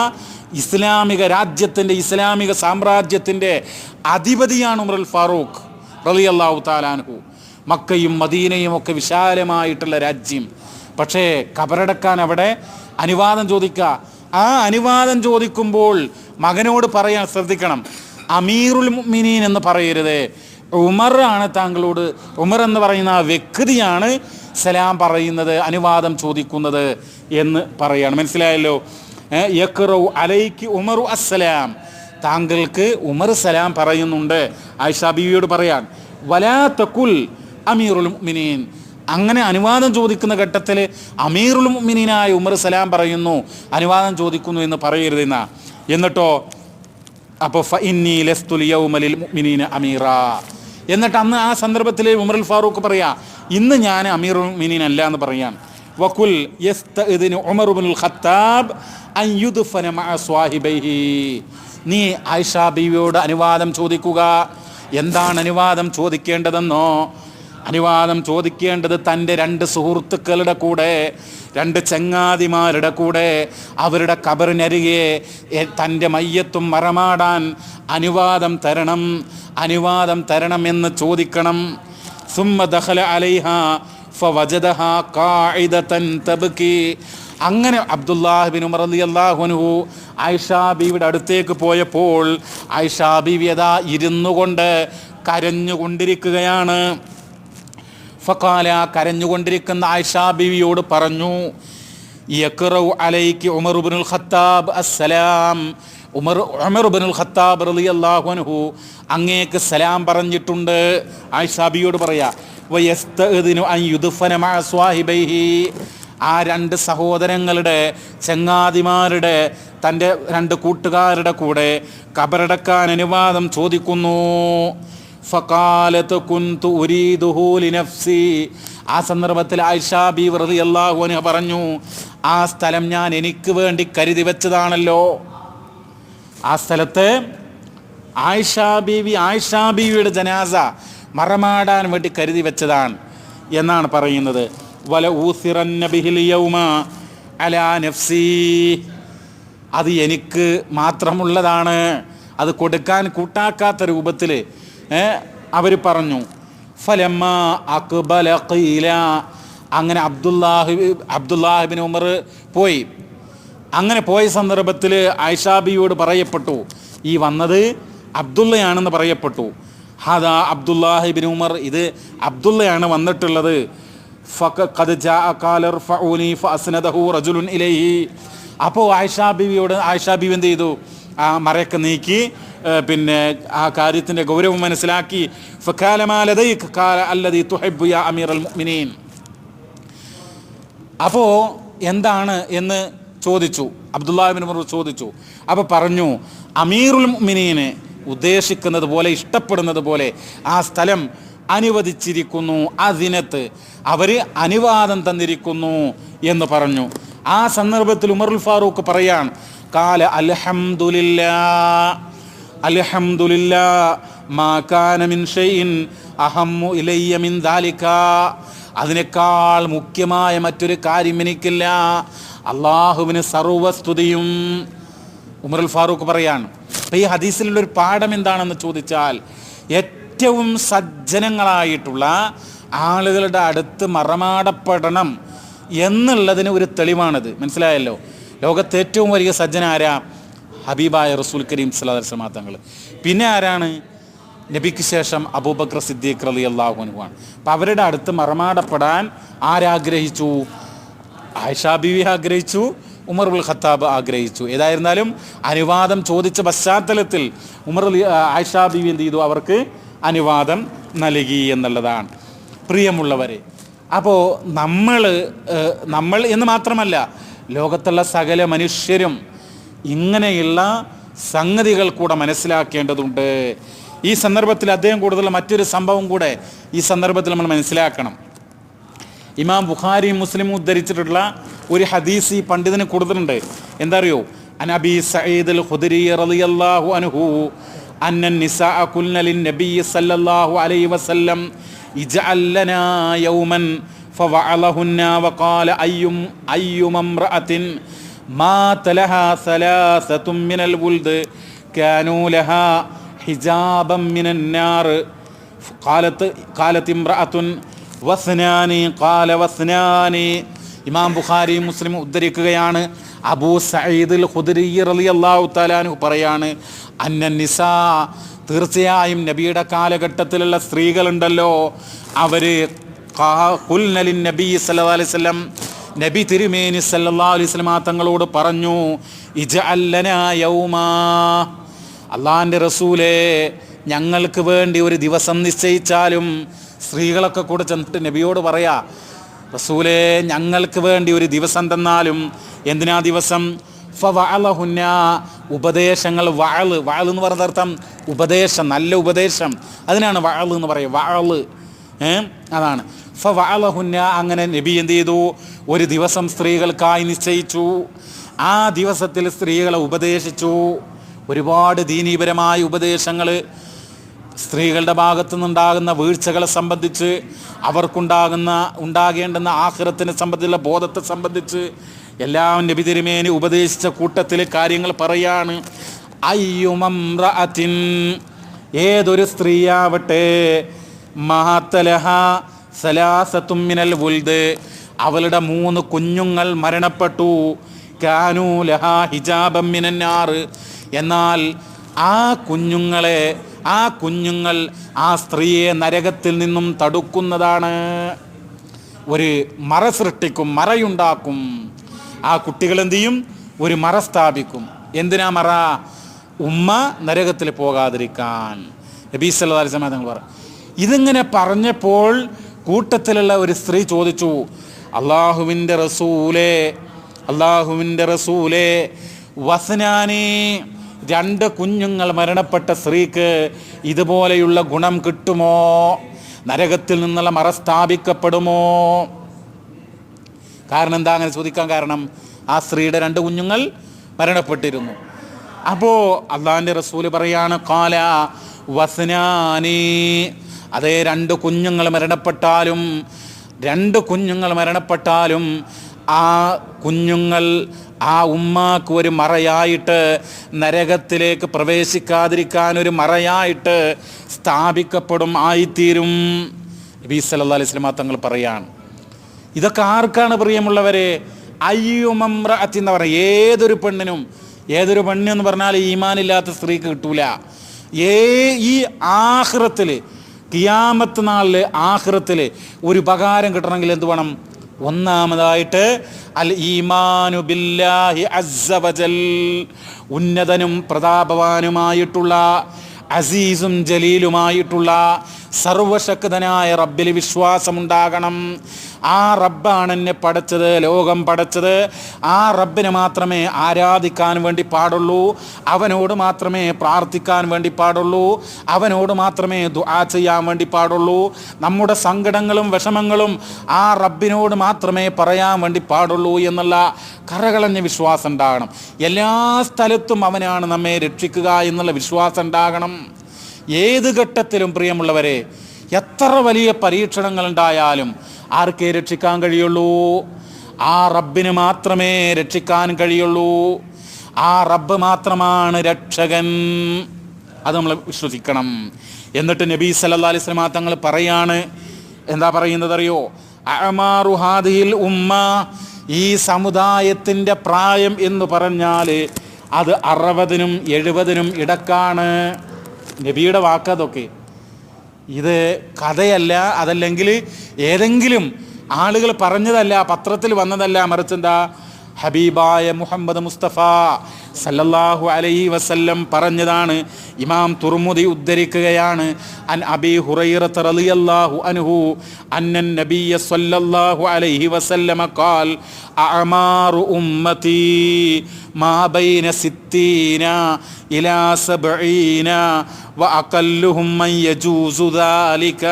ഇസ്ലാമിക രാജ്യത്തിൻ്റെ, ഇസ്ലാമിക സാമ്രാജ്യത്തിൻ്റെ അധിപതിയാണ് ഉമറുൽ ഫാറൂഖ് റളിയല്ലാഹു തആല അൻഹു. മക്കയും മദീനയും ഒക്കെ വിശാലമായിട്ടുള്ള രാജ്യം. പക്ഷേ കബറടക്കാൻ അവിടെ അനുവാദം ചോദിക്കുക. ആ അനുവാദം ചോദിക്കുമ്പോൾ മകനോട് പറയാൻ ശ്രദ്ധിക്കണം, അമീറുൽ മുഅ്മിനീൻ എന്ന് പറയരുത്, ഉമർ ആണ് താങ്കളോട്, ഉമർ എന്ന് പറയുന്ന ആ വ്യക്തിയാണ് സലാം പറയുന്നത്, അനുവാദം ചോദിക്കുന്നത് എന്ന് പറയാണ്. മനസ്സിലായല്ലോ? യഖ്റഉ അലൈക്കി ഉമറു അസ്സലാം, താങ്കൾക്ക് ഉമർ സലാം പറയുന്നുണ്ട്. ആയിഷ ബീവിയോട് പറയാൻ, വലാ തഖുൽ അമീറുൽ മുഅ്മിനീൻ, അങ്ങനെ അനുവാദം ചോദിക്കുന്ന ഘട്ടത്തിൽ അമീറുൽ മുഅ്മിനീനായ ഉമർ സലാം പറയുന്നു, അനുവാദം ചോദിക്കുന്നു എന്ന് പറയരുതെന്ന. എന്നിട്ടോ അപ്പോൾ ഫഇന്നി ലസ്തു ലിയൗമ ലിൽ മുഅ്മിനീന അമീറ, എന്നിട്ട് അന്ന് ആ സന്ദർഭത്തിൽ ഉമറുൽ ഫാറൂഖ് പറയാ, ഇന്ന് ഞാൻ അമീറുൽ മുഅ്മിനീൻ അല്ല എന്ന് പറയാൻ. വഖുൽ യസ്തഇദ്നു ഉമർ ഇബ്നുൽ ഖത്താബ് അൻ യുദ്ഫന മഅ സ്വാഹിബൈഹി, നീ ആയിഷ ബീവിയോട് അനുവാദം ചോദിക്കുക. എന്താണ് അനുവാദം ചോദിക്കേണ്ടതെന്നോ? അനുവാദം ചോദിക്കേണ്ടത് തൻ്റെ 2 സുഹൃത്തുക്കളുടെ കൂടെ, 2 ചങ്ങാതിമാരുടെ കൂടെ അവരുടെ ഖബറിനരികെ തൻ്റെ മയ്യത്തും മറമാടാൻ അനുവാദം തരണം, അനുവാദം തരണമെന്ന് ചോദിക്കണം. സുമ്മ ദഖല അലൈഹ ഫവജദഹാ ഖാഇദതൻ തബ്കി, അങ്ങനെ അബ്ദുല്ലാഹ് ബിൻ ഉമർ റളിയല്ലാഹു അൻഹു ആയിഷ ബീവിയുടെ അടുത്തേക്ക് പോയപ്പോൾ ആയിഷ ബീവി അതാ ഇരുന്നു കൊണ്ട് കരഞ്ഞുകൊണ്ടിരിക്കുകയാണ്. ഫഖാല, കരഞ്ഞുകൊണ്ടിരിക്കുന്ന ആയിഷ ബീവിയോട് പറഞ്ഞു, യഖ്റഉ അലൈക്കി ഉമർ ഇബ്നുൽ ഖത്താബ് അസ്സലാം, ഉമർ ഇബ്നുൽ ഖത്താബ് റളിയല്ലാഹു അൻഹു അങ്ങേക്ക് സലാം പറഞ്ഞിട്ടുണ്ട്. ആയിഷ ബീവിയോട് പറയാ, വയസ്തഅ്ദിനു അൻ യുദ്ഫന മഅ സ്വാഹിബൈഹി, ആ 2 സഹോദരങ്ങളുടെ ചങ്ങാതിമാരുടെ തൻ്റെ 2 കൂട്ടുകാരുടെ കൂടെ ഖബറടക്കാൻ അനുവാദം ചോദിക്കുന്നു. ഫഖാലത്ത് കുന്തു ഉരീദുഹു ലിനഫ്സി, ആ സന്ദർഭത്തിൽ ആയിഷ ബീവി റളിയല്ലാഹു അൻഹ പറഞ്ഞു, ആ സ്ഥലം ഞാൻ എനിക്ക് വേണ്ടി കരുതി വെച്ചതാണല്ലോ. ആ സ്ഥലത്ത് ആയിഷ ബീവിയുടെ ജനാസ മറമാടാൻ വേണ്ടി കരുതി വെച്ചതാണ് എന്നാണ് പറയുന്നത്. വല ഊസിറന്ന ബിഹിൽ യൗമ അലാ നഫ്സി, അത് എനിക്ക് മാത്രമുള്ളതാണ്, അത് കൊടുക്കാൻ കൂട്ടാക്കാത്ത രൂപത്തിൽ അവർ ഫലമ്മ അക്ബല ഖീല, അങ്ങനെ അബ്ദുല്ലാഹിബിൻ ഉമർ പോയി. അങ്ങനെ പോയ സന്ദർഭത്തിൽ ആയിഷ ബീവിയോട് പറയപ്പെട്ടു, ഈ വന്നത് അബ്ദുള്ളയാണെന്ന് പറയപ്പെട്ടു. ഹാദാ അബ്ദുല്ലാഹിബിൻ ഉമർ, ഇത് അബ്ദുള്ളയാണ് വന്നിട്ടുള്ളത്. ഫഖദ് ജാഅ ഖാല ഇർഫഊനി ഫഅസ്നദഹു റജുലുൻ ഇലൈഹി, അപ്പോൾ ആയിഷ ബീവി എന്ത് ചെയ്തു, ആ മറയൊക്കെ നീക്കി, പിന്നെ ആ കാര്യത്തിൻ്റെ ഗൗരവം മനസ്സിലാക്കി. ഫഖാല മാ ലദൈക ഖാല അല്ലദീ തുഹിബ്ബു യാ അമീറൽ മുഅ്മിനീൻ, അപ്പോൾ എന്താണ് എന്ന് ചോദിച്ചു, അബ്ദുല്ലാഹി ഇബ്നു ഉമർ ചോദിച്ചു. അപ്പോൾ പറഞ്ഞു, അമീറുൽ മുഅ്മിനീനെ ഉദ്ദേശിക്കുന്നത് പോലെ, ഇഷ്ടപ്പെടുന്നത് പോലെ ആ സ്ഥലം അനുവദിച്ചിരിക്കുന്നു, അതിനകത്ത് അവർ അനുവാദം തന്നിരിക്കുന്നു എന്ന് പറഞ്ഞു. ആ സന്ദർഭത്തിൽ ഉമറുൽ ഫാറൂഖ് പറയാൻ, ഖാല അൽഹംദുലില്ലാ മാ കാന മിൻ ഷൈഇൻ അഹമ്മു ഇലയ്യ മിൻ ദാലിക, അതിനേക്കാൾ മുഖ്യമായ മറ്റൊരു കാര്യം എനിക്കില്ല, അള്ളാഹുവിന് സർവസ്തുതിയും. ഉമറുൽ ഫാറൂഖ് പറയാണ്. അപ്പം ഈ ഹദീസിലുള്ളൊരു പാഠം എന്താണെന്ന് ചോദിച്ചാൽ, ഏറ്റവും സജ്ജനങ്ങളായിട്ടുള്ള ആളുകളുടെ അടുത്ത് മറമാടപ്പെടണം എന്നുള്ളതിന് ഒരു തെളിവാണിത്. മനസ്സിലായല്ലോ? ലോകത്തെ ഏറ്റവും വലിയ സജ്ജന ആരാ? ഹബീബായ റസൂൽ കരീം സ്വല്ലല്ലാഹു അലൈഹി വസല്ലം തങ്ങൾ. പിന്നെ ആരാണ്? നബിക്ക് ശേഷം അബൂബക്കർ സിദ്ദീഖ് റളിയല്ലാഹു അൻഹു ആണ്. അപ്പം അവരുടെ അടുത്ത് മറമാടപ്പെടാൻ ആരാഗ്രഹിച്ചു? ആയിഷ ബീവി ആഗ്രഹിച്ചു, ഉമർ ഇബ്നുൽ ഖത്താബ് ആഗ്രഹിച്ചു. ഏതായിരുന്നാലും അനുവാദം ചോദിച്ച പശ്ചാത്തലത്തിൽ ആയിഷ ബീവി എന്ത് ചെയ്തു? അവർക്ക് അനുവാദം നൽകി എന്നുള്ളതാണ്. പ്രിയമുള്ളവരെ, അപ്പോൾ നമ്മൾ എന്ന് മാത്രമല്ല, ലോകത്തുള്ള സകല മനുഷ്യരും ഇങ്ങനെയുള്ള സംഗതികൾ കൂടെ മനസ്സിലാക്കേണ്ടതുണ്ട്. ഈ സന്ദർഭത്തിൽ അദ്ദേഹം കൂടുതൽ മറ്റൊരു സംഭവം കൂടെ ഈ സന്ദർഭത്തിൽ നമ്മൾ മനസ്സിലാക്കണം. ഇമാം ബുഖാരിയും മുസ്ലിമും ഉദ്ധരിച്ചിട്ടുള്ള ഒരു ഹദീസ് ഈ പണ്ഡിതന് കൊടുത്തിട്ടുണ്ട്. എന്താ അറിയോ? അനബി സഈദ് അൽ ഖുദരി റളിയല്ലാഹു അൻഹു അന്ന നിസാഅ ഖുൽന ലിന്നബി സല്ലല്ലാഹു അലൈഹി വസല്ലം ഇജ്അൽ ലനാ യൗമൻ ഫവഅലഹുന്ന വഖാല അയ്യും ഇംറഅത്തിൻ മാത ലഹാ സലാസതും മിനൽ വുൽദ് കാനൂ ലഹാ ഹിജാബൻ മിനൻ നാർ കാലത്ത് ഇംറഅത്തുൻ വസ്നാനി ഖാല വസ്നാനി. ഇമാം ബുഖാരി മുസ്ലിം ഉദ്ധരിക്കുകയാണ്, അബൂ സഈദുൽ ഖുദരി റളിയല്ലാഹു തആല അൻഹു പറയാണ്, അന്നന്നിസാ, തീർച്ചയായും നബിയുടെ കാലഘട്ടത്തിലുള്ള സ്ത്രീകളുണ്ടല്ലോ, അവര് ഖുൽന ലിന്നബി സല്ലല്ലാഹു അലൈഹി വസല്ലം, നബി തിരുമേനി സല്ലല്ലാഹു അലൈഹി വസല്ലം തങ്ങളോട് പറഞ്ഞു, ഇജ്അൽ ലനാ യൗമാ, അള്ളാഹിൻ്റെ റസൂലേ ഞങ്ങൾക്ക് വേണ്ടി ഒരു ദിവസം നിശ്ചയിച്ചാലും. സ്ത്രീകളൊക്കെ കൂടെ ചെന്നിട്ട് നബിയോട് പറയാ, റസൂലേ ഞങ്ങൾക്ക് വേണ്ടി ഒരു ദിവസം തന്നാലും. എന്തിനാ ദിവസം? ഫവഅലഹുന്ന, ഉപദേശങ്ങൾ. വഅൽ എന്ന് പറയുന്ന അർത്ഥം ഉപദേശം, നല്ല ഉപദേശം, അതിനാണ് വഅൽ എന്ന് പറയുക. വഅൽ അതാണ്. ഫവഅലഹുന്ന, അങ്ങനെ നബി എന്ത് ചെയ്തു? ഒരു ദിവസം സ്ത്രീകൾക്കായി നിശ്ചയിച്ചു. ആ ദിവസത്തിൽ സ്ത്രീകളെ ഉപദേശിച്ചു. ഒരുപാട് ദീനീപരമായ ഉപദേശങ്ങൾ, സ്ത്രീകളുടെ ഭാഗത്തു നിന്നുണ്ടാകുന്ന വീഴ്ചകളെ സംബന്ധിച്ച്, ഉണ്ടാകേണ്ടുന്ന ആഖിറത്തിനെ സംബന്ധിച്ചുള്ള ബോധത്തെ സംബന്ധിച്ച് എല്ലാം നബി തിരുമേനി ഉപദേശിച്ച കൂട്ടത്തിൽ കാര്യങ്ങൾ പറയാണ്. അയ്യുമംറഅത്തിൻ, ഏതൊരു സ്ത്രീയാവട്ടെ, മഹതലഹ സലാസത്തും മിനൽ വുൽദ്, അവളുടെ 3 കുഞ്ഞുങ്ങൾ മരണപ്പെട്ടു. കാനൂ ലഹാ ഹിജാബം മിനന്നാർ, എന്നാൽ ആ കുഞ്ഞുങ്ങൾ ആ സ്ത്രീയെ നരകത്തിൽ നിന്നും തടുക്കുന്നതാണ്. ഒരു മറ സൃഷ്ടിക്കും, മറയുണ്ടാക്കും. ആ കുട്ടികൾ എന്ത് ചെയ്യും? ഒരു മറ സ്ഥാപിക്കും. എന്തിനാ മറ? ഉമ്മ നരകത്തിൽ പോകാതിരിക്കാൻ. നബി സല്ലല്ലാഹു അലൈഹി വസല്ലം തങ്ങൾ പറഞ്ഞു. ഇതിങ്ങനെ പറഞ്ഞപ്പോൾ കൂട്ടത്തിലുള്ള ഒരു സ്ത്രീ ചോദിച്ചു, അള്ളാഹുവിൻ്റെ റസൂലേ, വസ്നാനി, 2 കുഞ്ഞുങ്ങൾ മരണപ്പെട്ട സ്ത്രീക്ക് ഇതുപോലെയുള്ള ഗുണം കിട്ടുമോ? നരകത്തിൽ നിന്നുള്ള മറ സ്ഥാപിക്കപ്പെടുമോ? കാരണം എന്താ അങ്ങനെ ചോദിക്കാൻ കാരണം? ആ സ്ത്രീയുടെ 2 കുഞ്ഞുങ്ങൾ മരണപ്പെട്ടിരുന്നു. അപ്പോൾ അള്ളാഹിൻ്റെ റസൂല് പറയാണ്, ഖാല വസ്നാനി, അതേ 2 കുഞ്ഞുങ്ങൾ മരണപ്പെട്ടാലും ആ കുഞ്ഞുങ്ങൾ ആ ഉമ്മാക്ക് ഒരു മറയായിട്ട്, നരകത്തിലേക്ക് പ്രവേശിക്കാതിരിക്കാൻ ഒരു മറയായിട്ട് സ്ഥാപിക്കപ്പെടും, ആയിത്തീരും. നബി സല്ലല്ലാഹു അലൈഹി വസല്ലം തങ്ങൾ പറയാണ്. ഇതൊക്കെ ആർക്കാണ് പ്രിയമുള്ളവരെ? അയ്യുമംറഅത്തി എന്ന് പറഞ്ഞാൽ ഏതൊരു പെണ്ണെന്ന് പറഞ്ഞാൽ ഈമാനില്ലാത്ത സ്ത്രീക്ക് കിട്ടൂല. ഈ ആഖിറത്തിൽ, ഖിയാമത്ത് നാളിൽ ആഖിറത്തിൽ ഒരു ഉപകാരം കിട്ടണമെങ്കിൽ എന്ത് വേണം? ഒന്നാമതായിട്ട് അൽ ഈമാനു ബില്ലാഹി അസ്സ വജൽ, ഉന്നതനും പ്രതാപവാനുമായിട്ടുള്ള, അസീസും ജലീലുമായിട്ടുള്ള സർവശക്തനായ റബ്ബിൽ വിശ്വാസമുണ്ടാകണം. ആ റബ്ബാണ് എന്നെ പഠിച്ചത്, ലോകം പഠിച്ചത്. ആ റബ്ബിനെ മാത്രമേ ആരാധിക്കാൻ വേണ്ടി പാടുള്ളൂ, അവനോട് മാത്രമേ പ്രാർത്ഥിക്കാൻ വേണ്ടി പാടുള്ളൂ, അവനോട് മാത്രമേ ദുആ ചെയ്യാൻ വേണ്ടി പാടുള്ളൂ. നമ്മുടെ സങ്കടങ്ങളും വിഷമങ്ങളും ആ റബ്ബിനോട് മാത്രമേ പറയാൻ വേണ്ടി പാടുള്ളൂ എന്നുള്ള കറകളഞ്ഞ വിശ്വാസം ഉണ്ടാകണം. എല്ലാ സ്ഥലത്തും അവനാണ് നമ്മെ രക്ഷിക്കുക എന്നുള്ള വിശ്വാസം ഉണ്ടാകണം. ഏത് ഘട്ടത്തിലും പ്രിയമുള്ളവരെ, എത്ര വലിയ പരീക്ഷണങ്ങളുണ്ടായാലും ആർക്കേ രക്ഷിക്കാൻ കഴിയുള്ളൂ? ആ റബ്ബിന് മാത്രമേ രക്ഷിക്കാൻ കഴിയുള്ളൂ. ആ റബ്ബ് മാത്രമാണ് രക്ഷകൻ. അത് നമ്മൾ വിശ്വസിക്കണം. എന്നിട്ട് നബി സല്ലല്ലാഹു അലൈഹി വസല്ലം തങ്ങൾ പറയാണ്, എന്താ പറയുന്നത് അറിയോ? അഅമാറു ഹാദിഹിൽ ഉമ്മ, ഈ സമുദായത്തിൻ്റെ പ്രായം എന്ന് പറഞ്ഞാൽ അത് 60-നും 70-നും ഇടക്കാണ്. നബിയുടെ വാക്കതൊക്കെ. ഇത് കഥയല്ല, അതല്ലെങ്കിൽ ഏതെങ്കിലും ആളുകൾ പറഞ്ഞതല്ല, പത്രത്തിൽ വന്നതല്ല. മറിച്ച് എന്താ? ഹബീബായ മുഹമ്മദ് മുസ്തഫ സല്ലല്ലാഹു അലൈഹി വസല്ലം പറഞ്ഞതാണ്. ഇമാം തുർമുദി ഉദ്ധരിക്കുകയാണ്, അൻ അബീ ഹുറൈറത റളിയല്ലാഹു അൻഹു അന്നൻ നബിയ്യ സല്ലല്ലാഹു അലൈഹി വസല്ലം ഖാൽ അഅമാറു ഉമ്മതി മാ ബൈന 60 ഇലാ 70 വഅഖല്ലുഹും മൻ യജൂസു ദാലിക.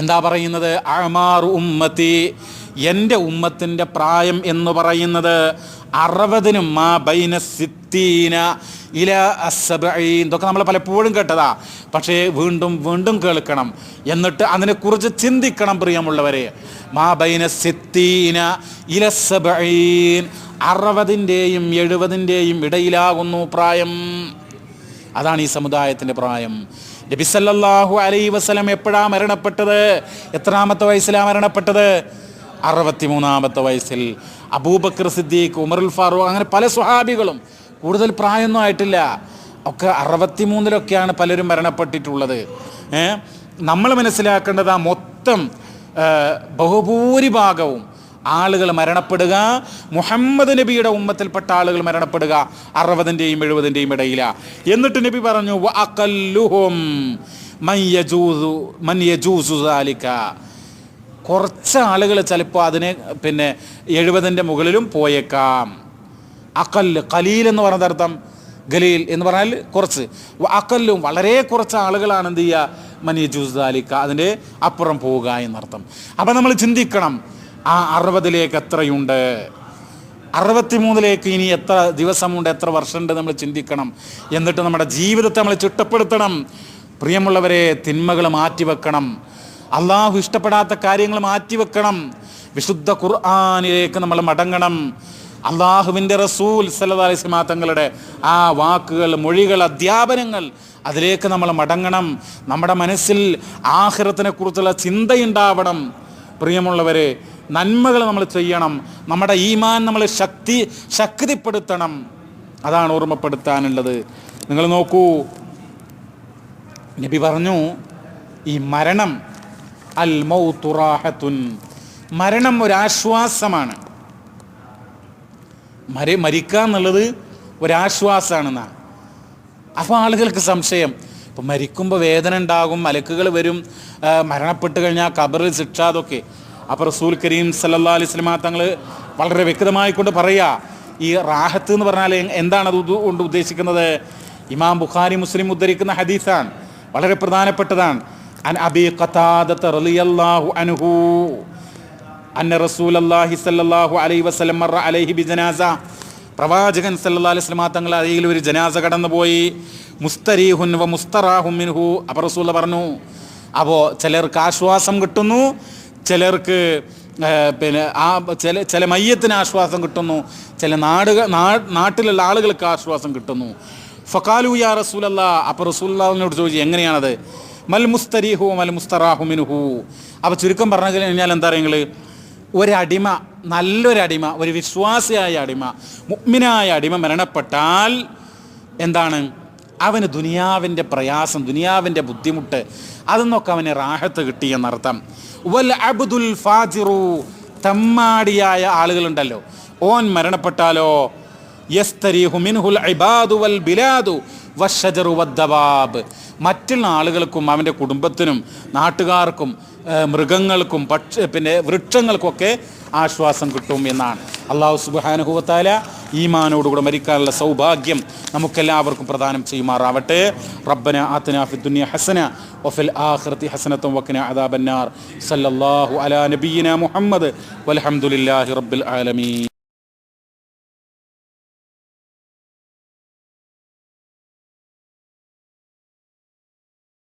എന്താ പറയുന്നത്? അഅമാറു ഉമ്മതി, എൻ്റെ ഉമ്മത്തിൻ്റെ പ്രായം എന്ന് പറയുന്നത് 60-നും മാ ബൈന 60 ഇലാ 70. ഇതൊക്കെ നമ്മൾ പലപ്പോഴും കേട്ടതാ, പക്ഷേ വീണ്ടും വീണ്ടും കേൾക്കണം, എന്നിട്ട് അതിനെക്കുറിച്ച് ചിന്തിക്കണം പ്രിയമുള്ളവരെ. മാ ബൈന 60 ഇലാ 70, 60-ൻ്റെയും 70-ൻ്റെയും ഇടയിലാകുന്നു പ്രായം. അതാണ് ഈ സമുദായത്തിൻ്റെ പ്രായം. നബി സല്ലല്ലാഹു അലൈഹി വസല്ലം എപ്പോഴാണ് മരണപ്പെട്ടത്? എത്രാമത്തെ വയസ്സിലാണ് മരണപ്പെട്ടത്? 63-ാമത്തെ വയസ്സിൽ. അബൂബക്കർ സിദ്ദീഖ്, ഉമറുൽ ഫാറൂഖ്, അങ്ങനെ പല സ്വഹാബികളും കൂടുതൽ പ്രായമൊന്നും ആയിട്ടില്ല, ഒക്കെ 63-ലൊക്കെയാണ് പലരും മരണപ്പെട്ടിട്ടുള്ളത്. നമ്മൾ മനസ്സിലാക്കേണ്ടത് ആ മൊത്തം ബഹുഭൂരിഭാഗവും ആളുകൾ മരണപ്പെടുക മുഹമ്മദ് നബിയുടെ ഉമ്മത്തിൽപ്പെട്ട ആളുകൾ മരണപ്പെടുക 60-ൻ്റെയും 70-ൻ്റെയും ഇടയിലാണ്. എന്നിട്ട് നബി പറഞ്ഞു വഅഖല്ലുഹും മൻ യജൂസു ദാലിക. കുറച്ച് ആളുകൾ ചിലപ്പോൾ അതിന് 70-ൻ്റെ മുകളിലും പോയേക്കാം. അഖല്ല്, ഖലീൽ എന്ന് പറയുന്ന അർത്ഥം, ഗലീൽ എന്ന് പറഞ്ഞാൽ കുറച്ച്. അഖല്ലും വളരെ കുറച്ച് ആളുകളാണ് എന്ത് ചെയ്യുക, മൻ യജൂസു ദാലിക, അതിൻ്റെ അപ്പുറം പോവുക എന്നർത്ഥം. അപ്പം നമ്മൾ ചിന്തിക്കണം, ആ 60-ലേക്ക് എത്രയുണ്ട്, 63-ലേക്ക് ഇനി എത്ര ദിവസമുണ്ട്, എത്ര വർഷമുണ്ട്, നമ്മൾ ചിന്തിക്കണം. എന്നിട്ട് നമ്മുടെ ജീവിതത്തെ നമ്മൾ ചിട്ടപ്പെടുത്തണം. പ്രിയമുള്ളവരെ, തിന്മകൾ മാറ്റിവെക്കണം, അള്ളാഹു ഇഷ്ടപ്പെടാത്ത കാര്യങ്ങൾ മാറ്റിവെക്കണം, വിശുദ്ധ ഖുർആനിലേക്ക് നമ്മൾ മടങ്ങണം. അള്ളാഹുവിൻ്റെ റസൂൽ സല്ലല്ലാഹു അലൈഹി വസല്ലം തങ്ങളുടെ ആ വാക്കുകൾ, മൊഴികൾ, അധ്യാപനങ്ങൾ, അതിലേക്ക് നമ്മൾ മടങ്ങണം. നമ്മുടെ മനസ്സിൽ ആഖിറത്തിനെ കുറിച്ചുള്ള ചിന്തയുണ്ടാവണം. പ്രിയമുള്ളവരെ, നന്മകൾ നമ്മൾ ചെയ്യണം, നമ്മുടെ ഈമാൻ നമ്മൾ ശക്തിപ്പെടുത്തണം. അതാണ് ഓർമ്മപ്പെടുത്താനുള്ളത്. നിങ്ങൾ നോക്കൂ, നബി പറഞ്ഞു, ഈ മരണം അൽ മൗതു റാഹത്തുൻ, മരണം ഒരാശ്വാസമാണ്. മരിക്കുക എന്നുള്ളത് ഒരാശ്വാസമാണെന്നാണ്. അപ്പോൾ ആളുകൾക്ക് സംശയം, ഇപ്പം മരിക്കുമ്പോൾ വേദന ഉണ്ടാകും, മലക്കുകൾ വരും, മരണപ്പെട്ട് കഴിഞ്ഞാൽ ഖബറിൽ ശിക്ഷ, അതൊക്കെ. അപ്പോൾ റസൂൽ കരീം സല്ലല്ലാഹു അലൈഹി വസല്ലം തങ്ങൾ വളരെ വ്യക്തമായിക്കൊണ്ട് പറയുക, ഈ റാഹത്ത് എന്ന് പറഞ്ഞാൽ എന്താണ് അത് കൊണ്ട് ഉദ്ദേശിക്കുന്നത്? ഇമാം ബുഖാരി, മുസ്ലിം ഉദ്ധരിക്കുന്ന ഹദീസാണ്, വളരെ പ്രധാനപ്പെട്ടതാണ്. അൻ അബീ ഖതാദത റളിയല്ലാഹു അൻഹു അന്ന റസൂലല്ലാഹി സല്ലല്ലാഹു അലൈഹി വസല്ലം മറ അലൈഹി ബിജനാസ, പ്രവാചകൻ സല്ലല്ലാഹു അലൈഹി വസല്ലം തങ്ങൾ അരികിൽ ഒരു ജനാസ കടന്നുപോയി. മുസ്തരീഹുൻ വ മുസ്തറാഹും മിൻഹു. അപ്പോൾ റസൂൽ പറഞ്ഞു, അപ്പോൾ ചിലർക്ക് ആശ്വാസം കിട്ടുന്നു, ചിലർക്ക് ചില മയ്യത്തിന് ആശ്വാസം കിട്ടുന്നു, ചില നാട്ടിലുള്ള ആളുകൾക്ക് ആശ്വാസം കിട്ടുന്നു. ഫഖാലു യാ റസൂലല്ലാഹ്. അപ്പോൾ റസൂലുള്ളാഹിനോട് ചോദിച്ചു, എങ്ങനെയാണത്? മൽ മുസ്തരീഹു മൽ മുസ്തറാഹു മിൻഹു. അപ്പോൾ ചുരുക്കം പറഞ്ഞു കഴിഞ്ഞാൽ എന്താ പറയുക, ഒരടിമ, നല്ലൊരടിമ, ഒരു വിശ്വാസിയായ അടിമ, മുഅ്മിനായ അടിമ മരണപ്പെട്ടാൽ എന്താണ്, അവന് ദുനിയാവിൻ്റെ പ്രയാസം, ദുനിയാവിൻ്റെ ബുദ്ധിമുട്ട്, അതൊന്നൊക്കെ അവന് റാഹത്ത് കിട്ടിയെന്നർത്ഥം. വൽ അബ്ദുൽ ഫാജിറു, തമ്മാടിയായ ആളുകളുണ്ടല്ലോ, ഓൻ മരണപ്പെട്ടാലോ യസ്തരീഹു മിൻഹുൽ ഇബാദു വൽ ബിലാദു വശജറു വദ്ദവാബ്, മറ്റുള്ള ആളുകൾക്കും അവൻ്റെ കുടുംബത്തിനും നാട്ടുകാർക്കും മൃഗങ്ങൾക്കും വൃക്ഷങ്ങൾക്കൊക്കെ ആശ്വാസം കിട്ടും എന്നാണ്. അല്ലാഹു സുബ്ഹാനഹു വ തആല ഈമാനോടുകൂടെ മരിക്കാനുള്ള സൗഭാഗ്യം നമുക്കെല്ലാവർക്കും പ്രദാനം ചെയ്യുമാറാവട്ടെ. റബ്ബന ആതിനാ ഫിദ്ദുനിയ ഹസന വഫിൽ ആഖിറതി ഹസനത വഖിനാ അദാബന്നാർ. സല്ലല്ലാഹു അലാ നബിയിനാ മുഹമ്മദ് വൽഹംദുലില്ലാഹി റബ്ബിൽ ആലമീൻ.